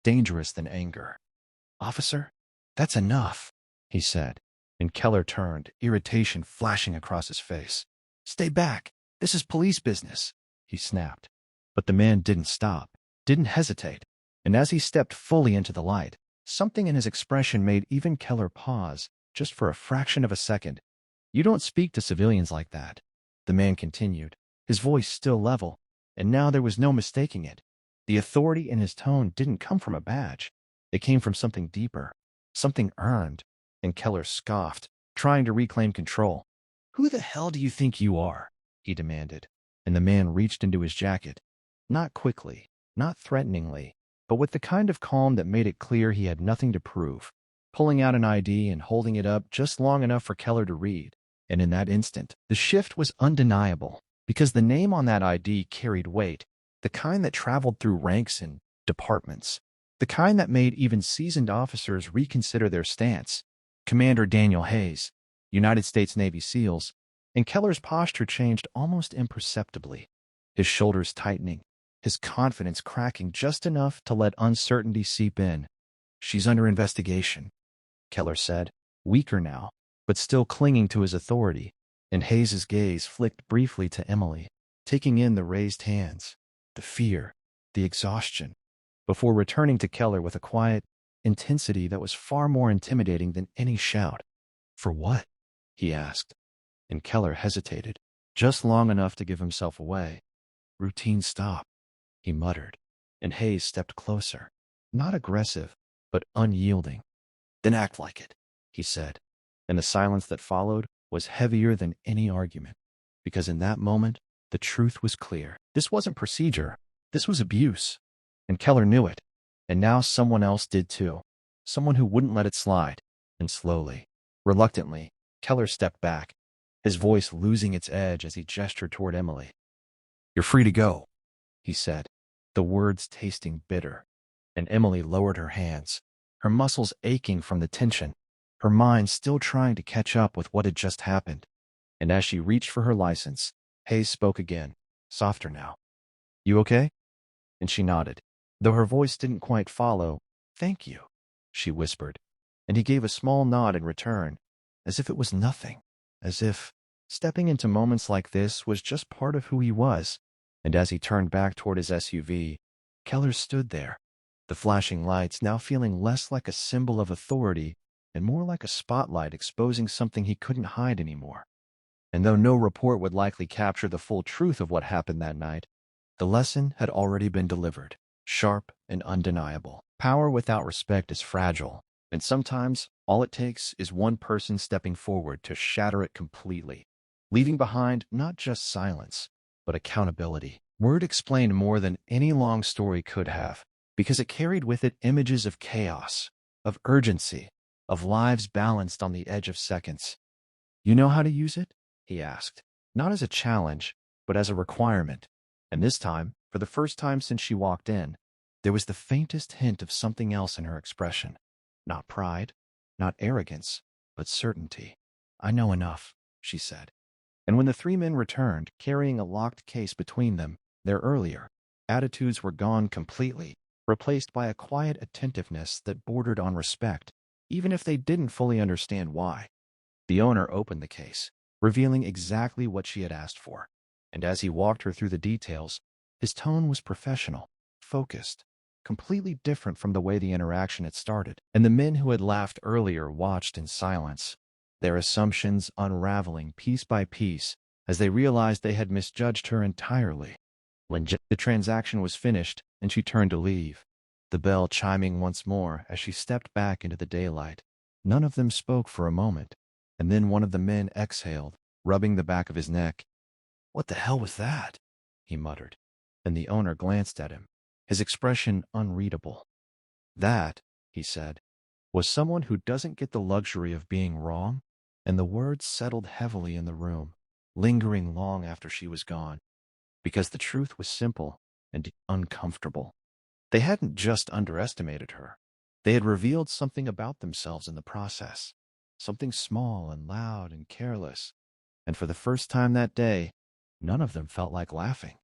dangerous than anger. "Officer, that's enough," he said, and Keller turned, irritation flashing across his face. "Stay back. This is police business," he snapped. But the man didn't stop, didn't hesitate, and as he stepped fully into the light, something in his expression made even Keller pause, just for a fraction of a second. "You don't speak to civilians like that," the man continued, his voice still level, and now there was no mistaking it. The authority in his tone didn't come from a badge. It came from something deeper, something earned, and Keller scoffed, trying to reclaim control. "Who the hell do you think you are?" he demanded, and the man reached into his jacket. Not quickly, not threateningly, but with the kind of calm that made it clear he had nothing to prove, pulling out an ID and holding it up just long enough for Keller to read. And in that instant, the shift was undeniable, because the name on that ID carried weight, the kind that traveled through ranks and departments, the kind that made even seasoned officers reconsider their stance. Commander Daniel Hayes, United States Navy SEALs, and Keller's posture changed almost imperceptibly, his shoulders tightening, his confidence cracking just enough to let uncertainty seep in. "She's under investigation," Keller said, weaker now, but still clinging to his authority, and Hayes's gaze flicked briefly to Emily, taking in the raised hands, the fear, the exhaustion, before returning to Keller with a quiet intensity that was far more intimidating than any shout. "For what?" he asked, and Keller hesitated, just long enough to give himself away. "Routine stop," he muttered, and Hayes stepped closer, not aggressive, but unyielding. "Then act like it," he said, and the silence that followed was heavier than any argument, because in that moment, the truth was clear. This wasn't procedure, this was abuse, and Keller knew it, and now someone else did too, someone who wouldn't let it slide. And slowly, reluctantly, Keller stepped back, his voice losing its edge as he gestured toward Emily. "You're free to go," he said, the words tasting bitter, and Emily lowered her hands, her muscles aching from the tension, her mind still trying to catch up with what had just happened. And as she reached for her license, Hayes spoke again, softer now. "You okay?" And she nodded, though her voice didn't quite follow. "Thank you," she whispered, and he gave a small nod in return, as if it was nothing, as if stepping into moments like this was just part of who he was. And as he turned back toward his SUV, Keller stood there, the flashing lights now feeling less like a symbol of authority and more like a spotlight exposing something he couldn't hide anymore. And though no report would likely capture the full truth of what happened that night, the lesson had already been delivered, sharp and undeniable. Power without respect is fragile, and sometimes all it takes is one person stepping forward to shatter it completely, leaving behind not just silence, but accountability. Word explained more than any long story could have, because it carried with it images of chaos, of urgency, of lives balanced on the edge of seconds. "You know how to use it?" he asked, not as a challenge, but as a requirement. And this time, for the first time since she walked in, there was the faintest hint of something else in her expression. Not pride, not arrogance, but certainty. "I know enough," she said. And when the three men returned, carrying a locked case between them, their earlier attitudes were gone completely, replaced by a quiet attentiveness that bordered on respect, even if they didn't fully understand why. The owner opened the case, revealing exactly what she had asked for, and as he walked her through the details, his tone was professional, focused, completely different from the way the interaction had started. And the men who had laughed earlier watched in silence, their assumptions unraveling piece by piece as they realized they had misjudged her entirely. When the transaction was finished and she turned to leave, the bell chiming once more as she stepped back into the daylight, none of them spoke for a moment, and then one of the men exhaled, rubbing the back of his neck. "What the hell was that?" he muttered, and the owner glanced at him, his expression unreadable. "That," he said, "was someone who doesn't get the luxury of being wrong," and the words settled heavily in the room, lingering long after she was gone, because the truth was simple and uncomfortable. They hadn't just underestimated her. They had revealed something about themselves in the process, something small and loud and careless, and for the first time that day, none of them felt like laughing.